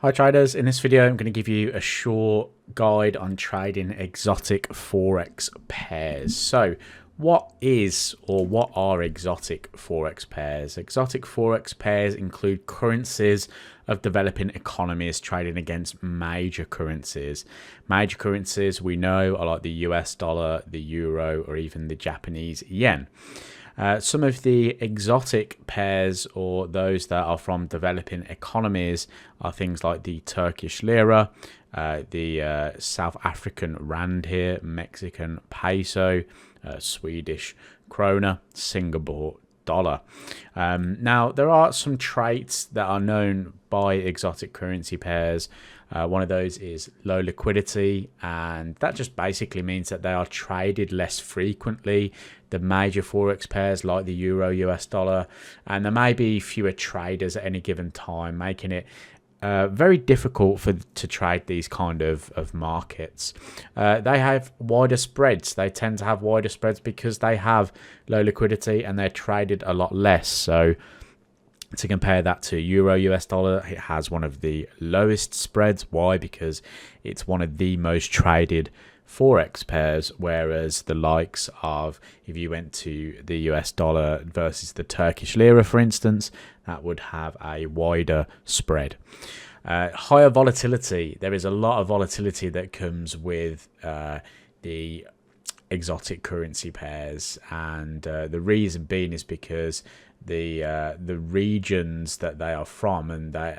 Hi traders, in this video I'm going to give you a short guide on trading exotic forex pairs. So what are exotic forex pairs? Exotic forex pairs include currencies of developing economies trading against major currencies. Major currencies we know are like the US dollar, the euro, or even the Japanese yen. Some of the exotic pairs, or those that are from developing economies, are things like the Turkish lira, the South African rand here, Mexican peso, Swedish krona, Singapore dollar. Now, there are some traits that are known by exotic currency pairs. One of those is low liquidity, and that just basically means that they are traded less frequently. The major forex pairs like the euro, US dollar, and there may be fewer traders at any given time, making it very difficult to trade these kind of markets. They have wider spreads. They tend to have wider spreads because they have low liquidity and they're traded a lot less. So to compare that to euro, US dollar, it has one of the lowest spreads. Why? Because it's one of the most traded forex pairs, whereas the likes of, if you went to the US dollar versus the Turkish lira, for instance, that would have a wider spread. Higher volatility. There is a lot of volatility that comes with the exotic currency pairs, and the reason being is because the regions that they are from, and they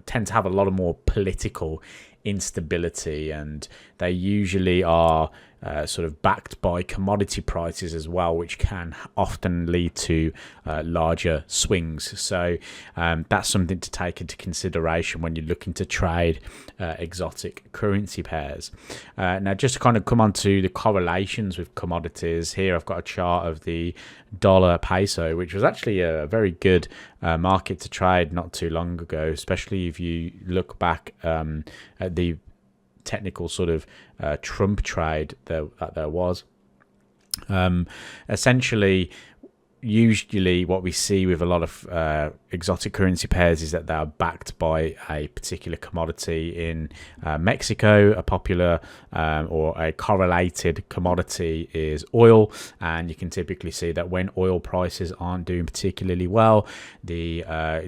tend to have a lot of more political instability, and they usually are sort of backed by commodity prices as well, which can often lead to larger swings. So that's something to take into consideration when you're looking to trade exotic currency pairs. Now, just to kind of come on to the correlations with commodities, here I've got a chart of the dollar peso, which was actually a very good market to trade not too long ago, especially if you look back at the technical sort of Trump trade that there was. Essentially, usually what we see with a lot of exotic currency pairs is that they are backed by a particular commodity. In Mexico, a popular or a correlated commodity is oil, and you can typically see that when oil prices aren't doing particularly well, the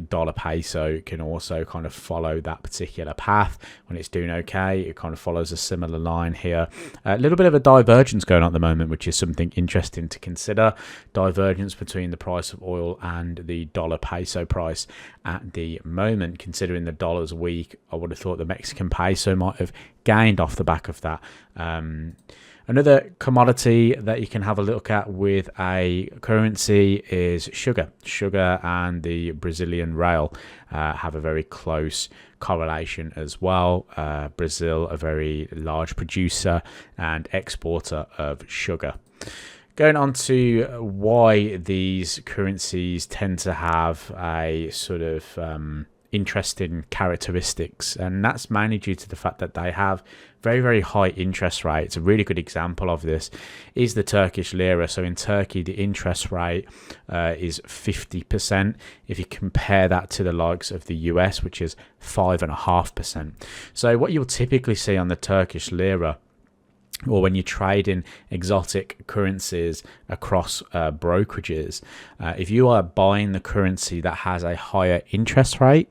dollar peso can also kind of follow that particular path. When it's doing okay, it kind of follows a similar line here. A little bit of a divergence going on at the moment, which is something interesting to consider. Divergence between the price of oil and the dollar peso price at the moment. Considering the dollar's weak, I would have thought the Mexican peso might have gained off the back of that. Another commodity that you can have a look at with a currency is sugar. Sugar and the Brazilian real have a very close correlation as well. Brazil, a very large producer and exporter of sugar. Going on to why these currencies tend to have a sort of interesting characteristics, and that's mainly due to the fact that they have very, very high interest rates. A really good example of this is the Turkish lira. So in Turkey, the interest rate is 50%. If you compare that to the likes of the US, which is 5.5%. So what you'll typically see on the Turkish lira, or when you're trading exotic currencies across brokerages, if you are buying the currency that has a higher interest rate,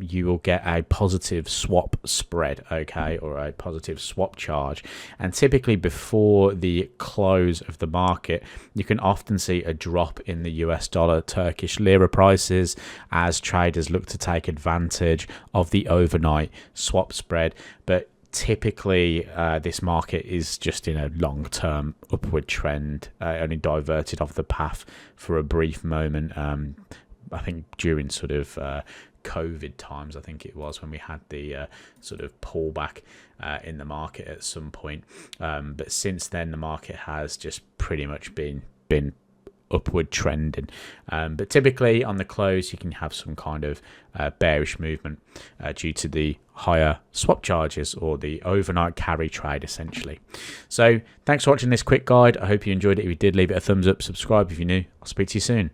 you will get a positive swap spread, okay, or a positive swap charge. And typically before the close of the market, you can often see a drop in the US dollar Turkish lira prices as traders look to take advantage of the overnight swap spread. But typically this market is just in a long-term upward trend, only diverted off the path for a brief moment. I think during sort of COVID times, I think it was, when we had the sort of pullback in the market at some point. But since then, the market has just pretty much been upward trending. But typically on the close, you can have some kind of bearish movement due to the higher swap charges, or the overnight carry trade essentially. So thanks for watching this quick guide. I hope you enjoyed it. If you did, leave it a thumbs up, subscribe if you're new. I'll speak to you soon.